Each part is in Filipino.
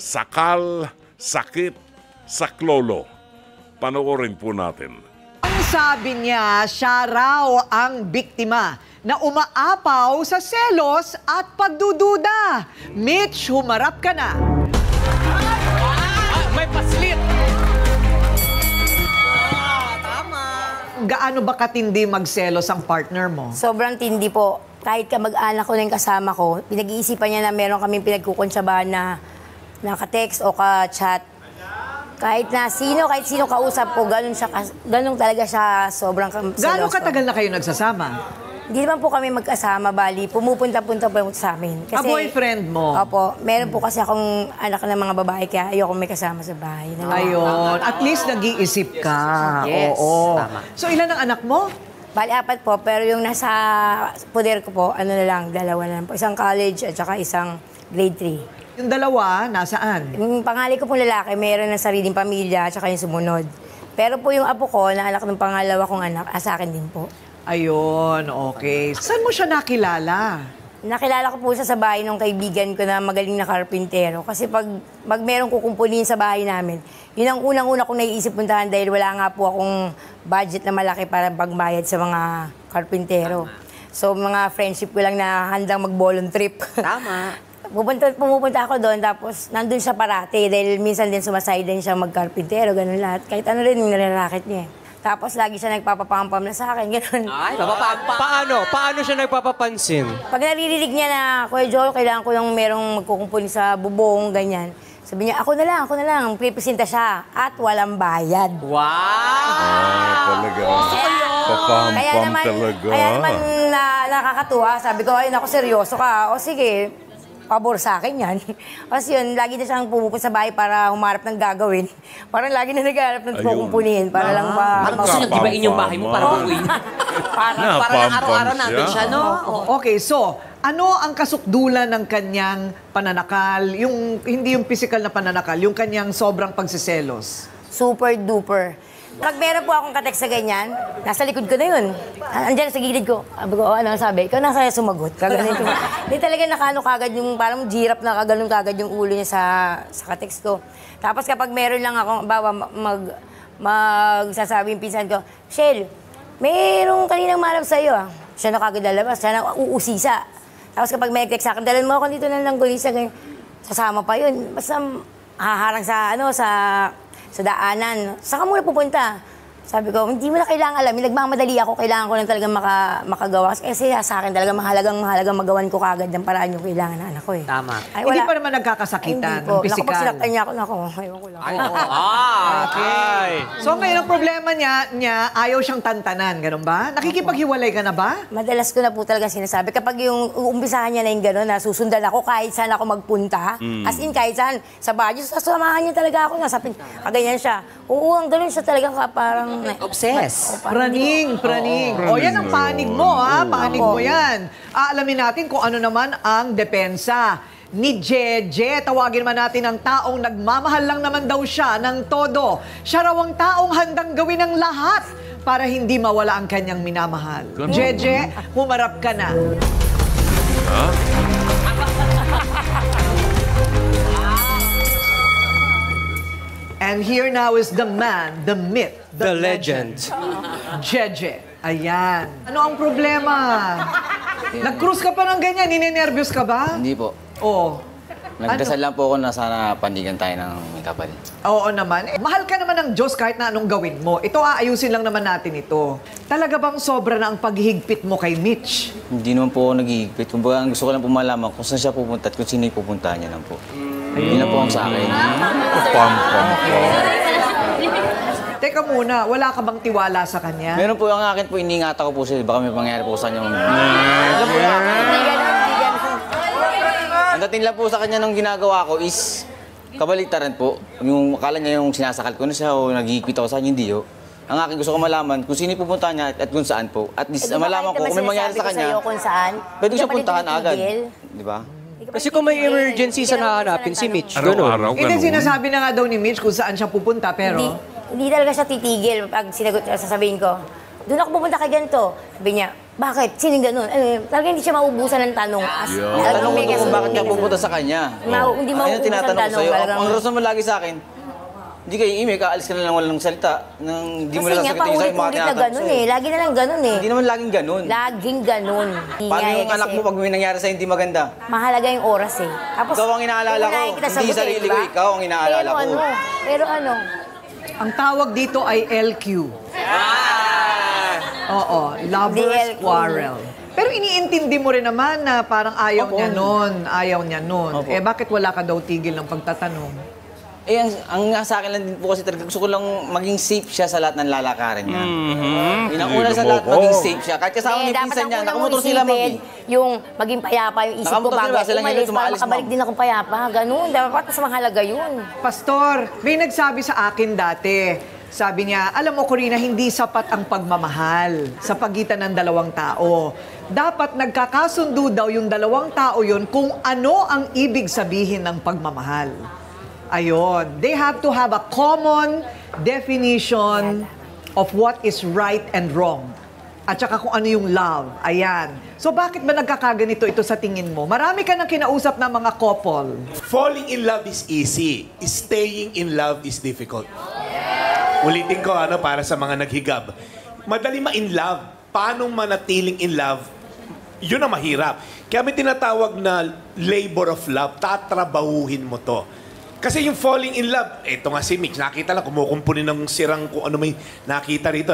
sakal, sakit, saklolo. Panoorin po natin. Ang sabi niya, siya raw ang biktima na umaapaw sa selos at pagdududa. Mitch, humarap ka na. May paslit! Tama. Gaano ba katindi magselos ang partner mo? Sobrang tindi po. Kahit kamag-anak ko na yung kasama ko, pinag-iisipan niya na meron kaming pinagkukunsyabahan na naka-text o ka-chat. Kahit sino kausap ko, ganun talaga siya sobrang seloso. Gaano katagal na kayo nagsasama? Hindi naman po kami magkasama, bali. Pumupunta-punta po sa amin. A boyfriend mo? Opo. Meron po kasi akong anak ng mga babae, kaya ayoko may kasama sa bahay. Ayun. At least nag-iisip ka. Yes, Oo. tama. So, ilan ang anak mo? Bali, 4 po. Pero yung nasa poder ko po, ano na lang, 2 na lang po. Isang college at saka isang grade 3. Yung dalawa, nasaan? Yung pangali ko pong lalaki, meron ng sariling pamilya at saka yung sumunod. Pero po yung apo ko, na anak ng pangalawa kong anak, sa akin din po. Ayun, okay. Saan mo siya nakilala? Nakilala ko po siya sa bahay ng kaibigan ko na magaling na karpintero. Kasi pag merong kukumpunin sa bahay namin, yun ang unang-una kong naiisip puntahan dahil wala nga po akong budget na malaki para pagbayad sa mga karpintero. So, mga friendship ko lang na handang mag-bolon trip. Tama. Pumupunta ako doon, tapos nandun siya parati dahil minsan din sumasay din siya mag-karpintero, ganun lahat. Kahit ano rin yung nilaraket niya. Tapos lagi siya nagpapapampam na sa akin, ganun. Ay, Paano siya nagpapapansin? Pag naririnig niya na, Kuya Joel, kailangan ko yung merong magkukumpuni sa bubong, ganyan. Sabi niya, ako na lang, pipresenta siya at walang bayad. Wow! Talaga. Papampam talaga. Kaya naman nakakatuwa. Sabi ko, ay, naku, seryoso ka. O sige, pabor sa akin yan. Kasi yun, lagi na siyang pumupunta sa bahay para humarap ng gagawin. Parang lagi na naghaharap ng kukumpunihin para lang ba... Parang gusto niyang gibain yung bahay mo para uuwi na. Para araw-araw natin siya, no? Okay, so, ano ang kasukdulan ng kanyang pananakal? Hindi yung physical na pananakal, yung kanyang sobrang pagsiselos. Super duper. Pag meron po akong katext sa ganyan, nasa likod ko na yun. Andiyan sa gilid ko. Sabi ko, ano sabi? Ikaw nasa sumagot. Kaganin ko. Hindi talaga nakano kagad yung parang girap na kaganon kagad yung ulo niya sa katext ko. Tapos kapag meron lang akong, bawa magsasabi yung pinsan ko, Shell, merong kaninang marap sa'yo ah. Siya na kagad lalabas, siya na uusisa. Tapos kapag may text sa akin, dalhin mo ako dito ng langgolisa, ganyan. Sasama pa yun. Basta haharang sa daanan. Saan ka muna pupunta? Sabi ko, hindi mo na kailangan alamin. Nagmamadali ako. Kailangan ko lang talagang makagawa. Kasi sa akin talaga mahalagang magawan ko kagad ng paraan yung kailangan na anak ko eh. Tama. Ay, Hindi pa naman nagkakasakitan ng physical. Naku, pag sinaktan niya ako, ayaw ko lang. Okay. So ngayon ang problema niya, ayaw siyang tantanan, ganun ba? Nakikipaghiwalay ka na ba? Madalas ko na po talaga sinasabi. Kapag yung uumpisahan niya na yung gano'n, na susundan ako kahit saan ako magpunta, as in kahit saan, sa Baguio, sasamahan niya talaga ako. Kaganyan siya. Oo, ang gano'n siya talaga parang... Obsessed. Praning. O yan ang panig mo, ha? Panig mo yan. Aalamin natin kung ano naman ang depensa ni Jeje. Tawagin man natin ang taong nagmamahal lang naman daw siya ng todo. Siya raw ang taong handang gawin ang lahat para hindi mawala ang kanyang minamahal. Jeje, humarap ka na. And here now is the man, the myth, The legend. Jeje. Ayan. Ano ang problema? Nag-cruise ka pa ng ganyan, ninenervyos ka ba? Hindi po. Oo. Nagdasal lang po ako na sana pandigan tayo ng may kapal. Oo naman. Mahal ka naman ng Diyos kahit na anong gawin mo. Ito, aayusin lang naman natin ito. Talaga bang sobra na ang paghihigpit mo kay Mitch? Hindi naman po ako naghihigpit. Kumbaga, ang gusto ko lang po malaman kung saan siya pupunta at kung sino yung pupuntahan niya lang po. Yun lang po ang sa akin. Papampam ka. Teka muna, wala ka bang tiwala sa kanya? Meron po yung akin po, iniingatan ko po siya. Baka may pangyayari po sa kanya. Alam mo yan. Hindi ganun. Ang dating lang po sa kanya nung ginagawa ko is kabaliktaran po. Yung akala niya yung sinasakal ko na siya o nagigipit ako sa kanya, hindi yo. Ang akin gusto ko malaman kung sino pupunta niya at kung saan po. At least malaman ko kung may mangyari sa kanya. Kung saan. Pwede ko siya puntahan agad. Di ba? Kasi kung may emergency sa nahanapin si Mitch, Araw-araw, Hindi, ganun. sinasabi na nga daw ni Mitch kung saan siya pupunta, pero... Hindi talaga siya titigil pag sasabihin ko, doon ako pupunta kay ganito. Sabi niya, bakit? Sining ganun? Talagang hindi siya maubusan ng tanong. Tanong mo kung bakit ka pupunta sa kanya. Hindi maubusan ng tinatanong ko tanong. sa'yo. Talagang- Ang rason mo lagi sa akin, hindi kayo email, kaalis ka na lang walang salita. Hindi mo Kasi lang nga, sagutin yung sa'yo, mga paulit-ulit na tinatanong ganun sa'yo. Lagi na lang ganun Hindi naman laging ganun. Laging ganun. Paano yung anak mo pag may nangyari sa'yo hindi maganda? Mahalaga yung oras eh. Tapos, Ikaw ang inaalala ko, unahin kita hindi sagutin, sarili diba? ko, ikaw ang inaalala ko. Pero ano, Ang tawag dito ay LQ. Oo, lovers DLQ. quarrel. Pero iniintindi mo rin naman na parang ayaw Opo. niya nun. Ayaw niya nun. Opo. Bakit wala ka daw tigil ng pagtatanong? Ang nga sa akin lang din po kasi talaga gusto ko lang maging safe siya sa lahat ng lalakarin niya. Una sa lahat maging safe siya. Kahit kasama ni dapat pinsan ang niya, unang nakamotor mong sila isipin, yung maging payapa yung isip ko Nakamotor bago sila, ako sila ngayon umalis para tumaalis, makabalik ma'am. din akong payapa. Ganun, dapat mas mahalaga yun. Pastor, may nagsabi sa akin dati, sabi niya, alam mo, Corina, hindi sapat ang pagmamahal sa pagitan ng dalawang tao. Dapat nagkakasundo daw yung dalawang tao yun kung ano ang ibig sabihin ng pagmamahal. Ayon. They have to have a common definition of what is right and wrong. At saka kung ano yung love. Ayan. So bakit ba nagkakaganito ito sa tingin mo? Marami ka nang kinausap na mga couple. Falling in love is easy. Staying in love is difficult. Ulitin ko para sa mga naghigab. Madali ma-in love. Paano manatiling in love? Yun ang mahirap. Kaya may tinatawag na labor of love. Tatrabahuhin mo to. Kasi yung falling in love, eto nga si Mitch, nakita lang, kumukumpuni ng sirang kung ano may nakita rito.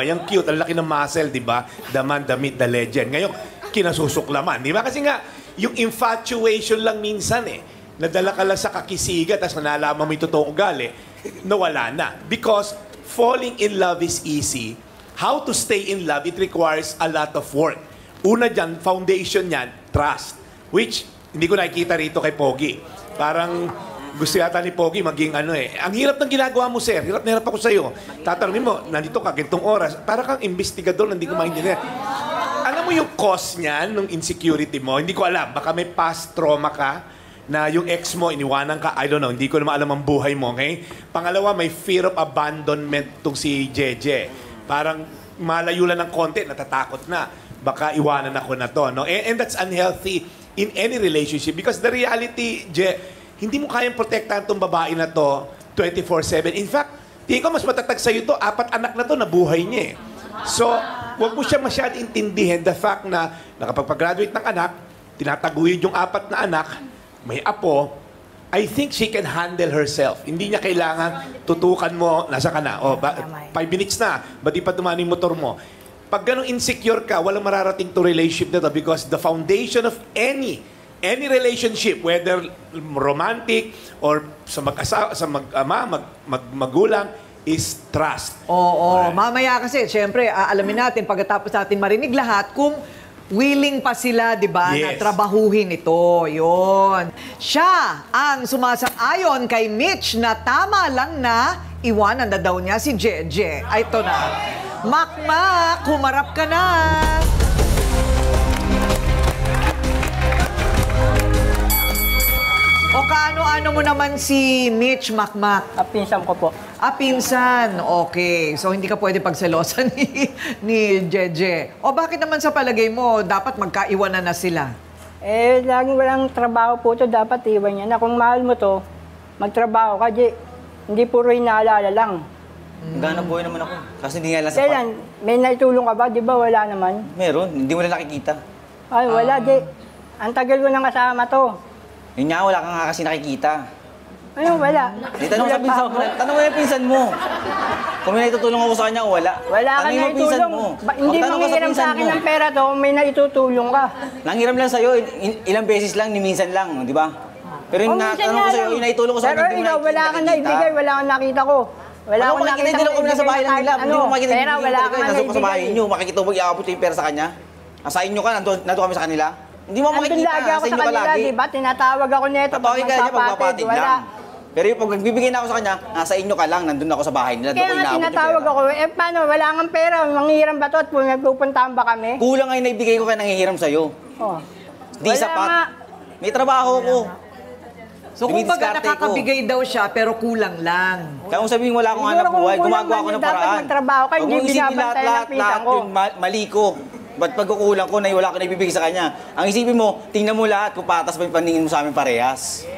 Yung cute, ang laki ng muscle, di ba? The man, the myth, the legend. Ngayon, kinasusuklaman, di ba? Kasi nga, yung infatuation lang minsan nadala ka lang sa kakisiga, tapos nalaman mo yung totoong ugali, nawala na. Because falling in love is easy. How to stay in love, it requires a lot of work. Una dyan, foundation yan, trust. Which, hindi ko nakikita rito kay Pogi. Parang, gusto yata ni Pogi maging Ang hirap ng ginagawa mo, sir. Hirap na hirap ako sa'yo. Tatanungin mo, nandito ka, gantong oras. Para kang investigador, hindi ko maintindihan. Alam mo yung cause niyan, ng insecurity mo? Hindi ko alam. Baka may past trauma ka na yung ex mo, iniwanan ka. I don't know. Hindi ko naman alam ang buhay mo, okay? Pangalawa, may fear of abandonment tong si Jeje. Parang malayo lang ng konti, natatakot na. Baka iwanan ako na to, no? And that's unhealthy in any relationship. Because the reality, hindi mo kayang protektahan tong babae na to 24/7. In fact, tingin ko mas matatag sa'yo to, 4 anak na to na buhay niya So, wag mo siya masyadong intindihin the fact na nakapag-graduate ng anak, tinataguyod yung 4 na anak, may apo, I think she can handle herself. Hindi niya kailangan tutukan mo, nasa ka na, 5 minutes na, ba't di pa dumani yung motor mo? Pag ganong insecure ka, walang mararating to relationship na to because the foundation of any relationship, whether romantic or sa mag-asawa, sa magulang, is trust. Oo, mamaya kasi, syempre, alamin natin, pagkatapos natin marinig lahat, kung willing pa sila, di ba, na Yes. trabahuhin ito. Yun. Siya ang sumasang-ayon kay Mitch na tama lang na iwanan na daw niya si Jeje. Ay, ito na. Makmak, humarap ka na. O kaano-ano mo naman si Mitch Makmak? Pinsan ko po. Pinsan. Okay. So, hindi ka pwede pagselosan ni Jeje. O bakit naman sa palagay mo, dapat magkaiwanan na sila? Laging walang trabaho po to, dapat iwan niya na. Kung mahal mo to, magtrabaho ka, Di. Hindi puro hinaalala lang. Gana buhay naman ako. Kasi hindi nga lang Kailan? May naitulong ka ba? Di ba wala naman? Meron, hindi mo na nakikita. Ay, wala, Di. Ang tagal ko nang kasama to. Yun nga, wala ka nga kasi nakikita. Ano, wala. Tanong sa pinsan mo. Tanong mo yung pinsan mo. Kung may naitutulong ako sa kanya o wala. Wala ka Tanong mo yung pinsan naitulong. mo. Hindi Magtanong ka sa manghiram pinsan sa akin mo. ng pera to kung may naitutulong ka. Nanghiram lang sa'yo, ilang beses lang, ni minsan lang, di ba? Pero yung minsan natanong ko nga sa'yo, lang. yung naitulong ko sa Pero akin, hindi mo ikaw, wala kang naibigay, wala kang nakita ko. Wala Ano akong makikita, nakita hindi lang kami nasa bahay lang nila. Hindi mo makikita, Pera, wala kang Nasa sa bahay naibigay. niyo, makikita mo, iabot yung pera sa kanya. Nasa inyo ka, nandun kami sa kanila. Hindi mo Andun makikita, lagi ako nasa sa inyo ka kanila, lagi. di ba? Tinatawag ako nito pag Tatawagin ka niya, magpapatid. pagpapatid Wala. lang. Pero yung pag nagbibigay na ako sa kanya, nasa inyo ka lang, nandun ako sa bahay nila. Kaya nga tinatawag ako, paano, wala kang pera, manghihiram ba to at pupuntahan ba kami? Kulang nga yung naibigay ko kaya nangihiram sa'yo. Oh. Di Wala sapat. nga. May trabaho ko. So, kung baga Dinidiskarte ko. nakakabigay daw siya, pero kulang lang. Kaya kung sabihin wala akong Siguro hanap kung buhay, kulang gumagawa man ako yun, ng dapat paraan. magtrabaho ka, Huwag hindi mong isipin binabantayan ng lahat pinsan ko. yun, mali ko. Ba't pagkukulang ko na wala ka na ibibigay sa kanya? Ang isipin mo, tingnan mo lahat kung patas ba yung paningin mo sa amin parehas.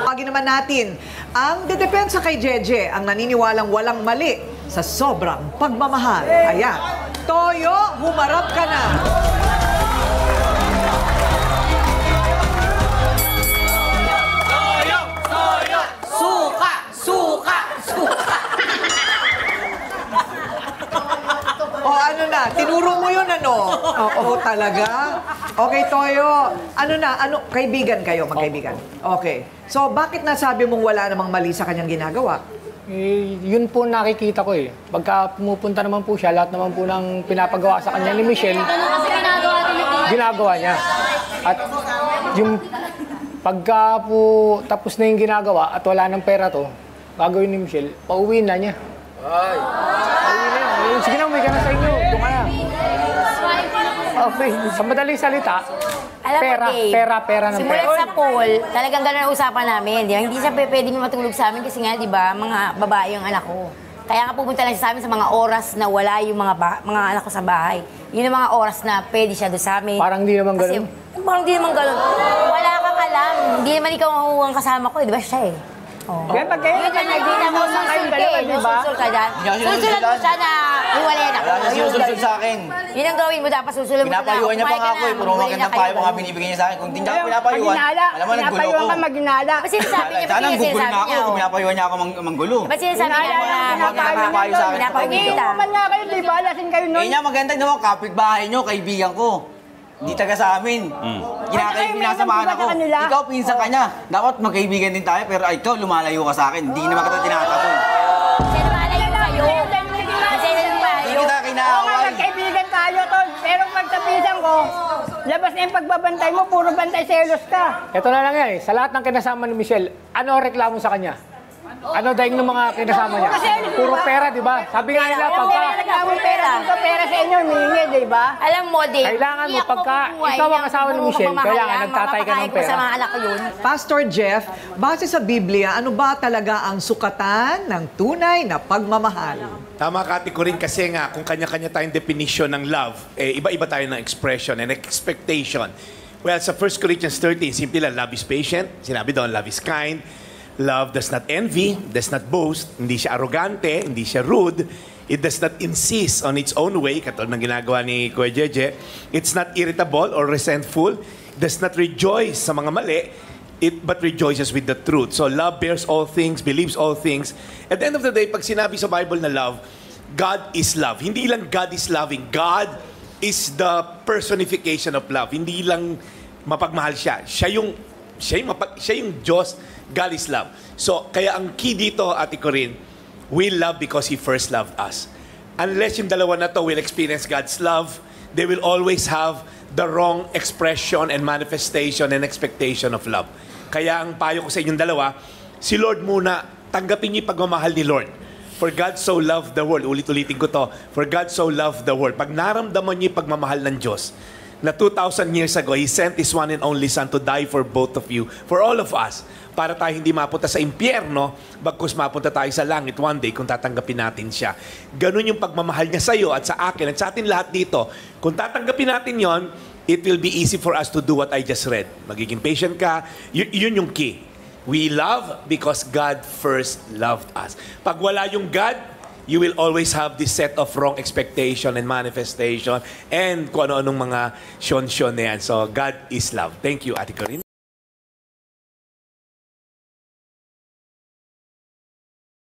Pagi naman natin, ang dedepensa kay Jeje ang naniniwalang walang mali sa sobrang pagmamahal. Ayan, Toyo, humarap ka na. Suka! Suka! Suka! O ano na, tinuro mo yun ano? Oo, talaga? Okay, Toyo. Ano na, kaibigan kayo, magkaibigan? Okay. So, bakit nasabi mong wala namang mali sa kanyang ginagawa? Eh, yun po nakikita ko eh. Pagka pumupunta naman po siya, lahat naman po ng pinapagawa sa kanya ni Michelle, ginagawa niya. At yung pagka po tapos na yung ginagawa at wala ng pera to, gagawin ni Michelle, pauwiin na niya. Ay! Pauwiin na niya. Sige na, uwi ka na sa inyo. Doon ka na. Okay, sa madaling salita, Alam mo, Dave, pera ng simulat pera. sa pool, talagang gano'n ang usapan namin. Di ba? Hindi siya pwedeng matulog sa amin kasi nga, di ba, mga babae yung anak ko. Kaya nga pupunta lang siya sa amin sa mga oras na wala yung mga anak ko sa bahay. Yun ang mga oras na pwede siya doon sa amin. Parang di naman Kasi, ganun. parang di naman ganun. Wala kang alam. Hindi naman ikaw ang kasama ko, di ba siya eh. Oh. Kaya pag kayo Yun ang nagkita nakita mo mo sa sa kayong dalawa, di ba? Susul ka dyan. Hindi ako Susulat mo siya na hiwalayan ako. Wala na sinusunod sa akin. Yun ang gawin mo, dapat susulat mo siya na Pinapayuhan niya pa kumain nga ka ako eh. na, Puro magbili magandang na kayo, payo mga ganun. binibigay niya sa akin. Kung hindi niya ako pinapayuhan, alam mo, naggulo pinapayuhan ko. ka maginala. Ba't sinasabi niya? Sana Ba't gugulo na sinasabi ako niya? kung pinapayuhan niya ako manggulo. Ba't sinasabi niya na Pinapayo sa akin. pinapauwi kita? Inuman nga kayo, di ba? Lasing kayo nun. Eh niya, maganda naman, kapitbahay niyo, kaibigan ko. Hindi taga sa amin. Pinasamahan ako. kanila. Ikaw, pinsan ka niya. Dapat magkaibigan din tayo, pero ikaw, lumalayo ka sa akin. Hindi naman kita tinatapon. Kasi lumalayo kayo. Kasi Hindi lumalayo. kita Oo nga, kinaaway. magkaibigan tayo, tol. Pero pagtapisan ko, labas na yung pagbabantay mo, puro bantay selos ka. Ito na lang yan eh. Sa lahat ng kinasama ni Michelle, ano ang reklamo sa kanya? Ano daing ng mga kinasama niya? Puro pera, di ba? Sabi nga nila, pagka Kailangan pera. Ito pera sa inyo, humingi, di ba? Alam mo, Dave, Kailangan mo, hindi ako pagka mabubuhay ikaw ang ng asawa ni puro Michelle, pagmamahal kailangan lang. nagtatay ka ng Mamamakain ko pera. sa mga anak ko yun. Pastor Jeff, base sa Biblia, ano ba talaga ang sukatan ng tunay na pagmamahal? Tama, Kati ko rin kasi nga, kung kanya-kanya tayong definition ng love, iba-iba tayo ng expression and expectation. Well, sa 1 Corinthians 13, simple lang, love is patient. Sinabi doon, love is kind. Love does not envy, does not boast, hindi siya arrogante, hindi siya rude. It does not insist on its own way, katulad ng ginagawa ni Kuya Jeje. It's not irritable or resentful. It does not rejoice sa mga mali, but rejoices with the truth. So love bears all things, believes all things. At the end of the day, pag sinabi sa Bible na love, God is love. Hindi lang God is loving. God is the personification of love. Hindi lang mapagmahal siya. Siya yung Diyos. God is love. So, kaya ang key dito, Ate Corinne, we love because He first loved us. Unless yung dalawa na to will experience God's love, they will always have the wrong expression and manifestation and expectation of love. Kaya ang payo ko sa inyong dalawa, si Lord muna, tanggapin niyo yung pagmamahal ni Lord. For God so loved the world. Ulit-ulitin ko to. For God so loved the world. Pag naramdaman niyo yung pagmamahal ng Diyos, na 2,000 years ago, He sent His one and only Son to die for both of you, for all of us, para tayo hindi mapunta sa impyerno, bagkus mapunta tayo sa langit one day kung tatanggapin natin siya. Ganun yung pagmamahal niya sa iyo at sa akin at sa atin lahat dito. Kung tatanggapin natin yon, it will be easy for us to do what I just read. Magiging patient ka, yun yung key. We love because God first loved us. Pag wala yung God, you will always have this set of wrong expectation and manifestation and kung ano-anong mga shon-shon na yan. So, God is love. Thank you, Ate Corinne.